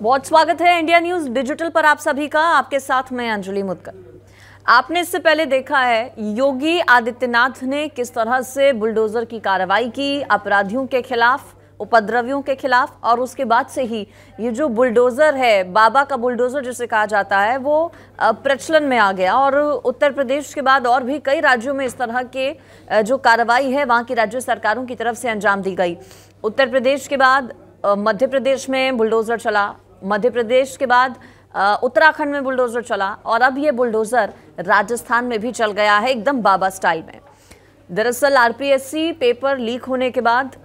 बहुत स्वागत है इंडिया न्यूज डिजिटल पर आप सभी का। आपके साथ मैं अंजलि मुदकर। आपने इससे पहले देखा है योगी आदित्यनाथ ने किस तरह से बुलडोजर की कार्रवाई की अपराधियों के खिलाफ, उपद्रवियों के खिलाफ, और उसके बाद से ही ये जो बुलडोजर है, बाबा का बुलडोजर जिसे कहा जाता है, वो प्रचलन में आ गया। और उत्तर प्रदेश के बाद और भी कई राज्यों में इस तरह के जो कार्रवाई है वहां की राज्य सरकारों की तरफ से अंजाम दी गई। उत्तर प्रदेश के बाद मध्य प्रदेश में बुलडोजर चला, मध्य प्रदेश के बाद उत्तराखंड में बुलडोजर चला, और अब ये बुलडोजर राजस्थान में भी चल गया है एकदम बाबा स्टाइल में। दरअसल आरपीएससी पेपर लीक होने के बाद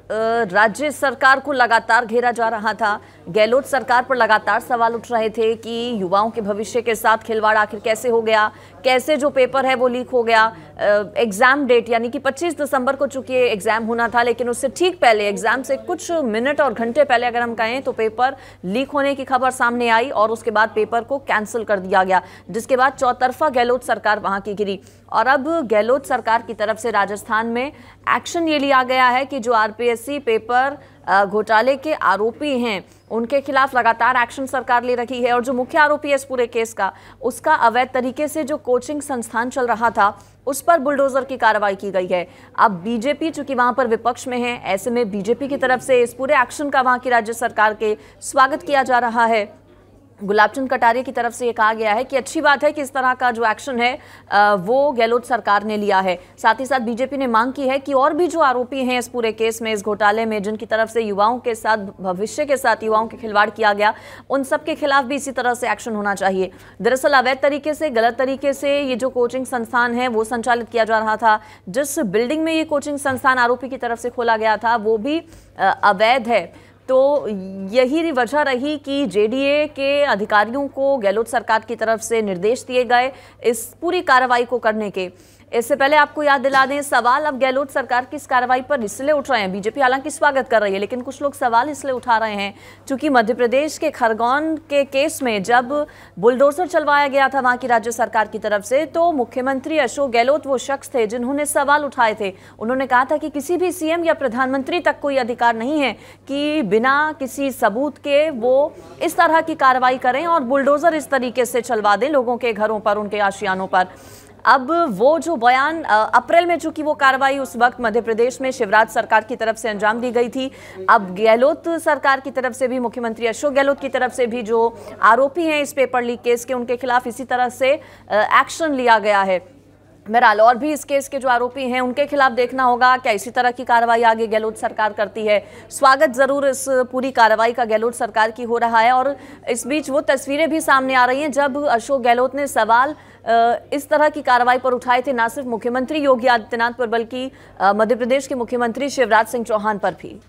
राज्य सरकार को लगातार घेरा जा रहा था। गहलोत सरकार पर लगातार सवाल उठ रहे थे कि युवाओं के भविष्य के साथ खिलवाड़ आखिर कैसे हो गया, कैसे जो पेपर है वो लीक हो गया। एग्जाम डेट यानी कि 25 दिसंबर को चूंकि एग्जाम होना था, लेकिन उससे ठीक पहले, एग्जाम से कुछ मिनट और घंटे पहले अगर हम कहें तो पेपर लीक होने की खबर सामने आई और उसके बाद पेपर को कैंसिल कर दिया गया, जिसके बाद चौतरफा गहलोत सरकार वहां की गिरी। और अब गहलोत सरकार की तरफ से राजस्थान में एक्शन ये लिया गया है कि जो आरपीएससी पेपर घोटाले के आरोपी हैं उनके खिलाफ लगातार एक्शन सरकार ले रही है। और जो मुख्य आरोपी है इस पूरे केस का, उसका अवैध तरीके से जो कोचिंग संस्थान चल रहा था उस पर बुलडोजर की कार्रवाई की गई है। अब बीजेपी चूंकि वहां पर विपक्ष में है, ऐसे में बीजेपी की तरफ से इस पूरे एक्शन का वहां की राज्य सरकार के स्वागत किया जा रहा है। गुलाब चंद कटारिया की तरफ से ये कहा गया है कि अच्छी बात है कि इस तरह का जो एक्शन है वो गहलोत सरकार ने लिया है। साथ ही साथ बीजेपी ने मांग की है कि और भी जो आरोपी हैं इस पूरे केस में, इस घोटाले में, जिनकी तरफ से युवाओं के साथ, भविष्य के साथ युवाओं के खिलवाड़ किया गया, उन सब के खिलाफ भी इसी तरह से एक्शन होना चाहिए। दरअसल अवैध तरीके से, गलत तरीके से ये जो कोचिंग संस्थान है वो संचालित किया जा रहा था। जिस बिल्डिंग में ये कोचिंग संस्थान आरोपी की तरफ से खोला गया था वो भी अवैध है। तो यही वजह रही कि जेडीए के अधिकारियों को गहलोत सरकार की तरफ से निर्देश दिए गए इस पूरी कार्रवाई को करने के। इससे पहले आपको याद दिला दें, सवाल अब गहलोत सरकार की इस कार्रवाई पर इसलिए उठ रहे हैं, बीजेपी हालांकि स्वागत कर रही है, लेकिन कुछ लोग सवाल इसलिए उठा रहे हैं क्योंकि मध्य प्रदेश के खरगोन के केस में जब बुलडोजर चलवाया गया था वहां की राज्य सरकार की तरफ से, तो मुख्यमंत्री अशोक गहलोत वो शख्स थे जिन्होंने सवाल उठाए थे। उन्होंने कहा था कि किसी भी सीएम या प्रधानमंत्री तक कोई अधिकार नहीं है कि बिना किसी सबूत के वो इस तरह की कार्रवाई करें और बुलडोजर इस तरीके से चलवा दें लोगों के घरों पर, उनके आशियानों पर। अब वो जो बयान अप्रैल में, चूंकि वो कार्रवाई उस वक्त मध्य प्रदेश में शिवराज सरकार की तरफ से अंजाम दी गई थी, अब गहलोत सरकार की तरफ से भी, मुख्यमंत्री अशोक गहलोत की तरफ से भी जो आरोपी हैं इस पेपर लीक केस के, उनके खिलाफ इसी तरह से एक्शन लिया गया है। बहरहाल और भी इस केस के जो आरोपी हैं उनके खिलाफ देखना होगा क्या इसी तरह की कार्रवाई आगे गहलोत सरकार करती है। स्वागत जरूर इस पूरी कार्रवाई का गहलोत सरकार की हो रहा है। और इस बीच वो तस्वीरें भी सामने आ रही हैं जब अशोक गहलोत ने सवाल इस तरह की कार्रवाई पर उठाए थे, ना सिर्फ मुख्यमंत्री योगी आदित्यनाथ पर बल्कि मध्य प्रदेश के मुख्यमंत्री शिवराज सिंह चौहान पर भी।